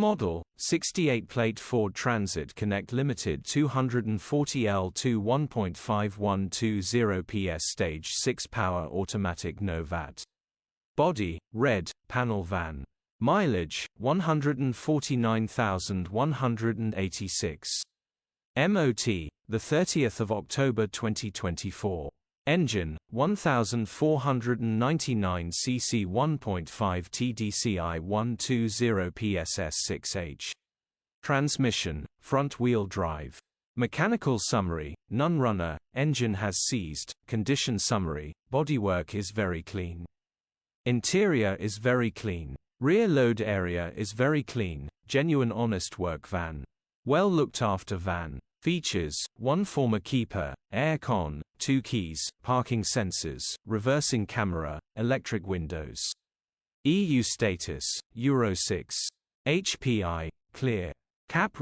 Model, 68-plate Ford Transit Connect Limited 240L2 1.5120 PS Stage 6 Power Automatic No VAT. Body, red, panel van. Mileage, 149,186. MOT, the 30th of October 2024. Engine, 1499 cc 1.5 TDCI 120 PSS6H. Transmission, front-wheel drive. Mechanical summary, none runner, engine has seized. Condition summary, bodywork is very clean. Interior is very clean. Rear load area is very clean. Genuine honest work van. Well looked after van. Features, 1 former keeper, air-con, 2 keys, parking sensors, reversing camera, electric windows. EU status, Euro 6. HPI, clear. Cap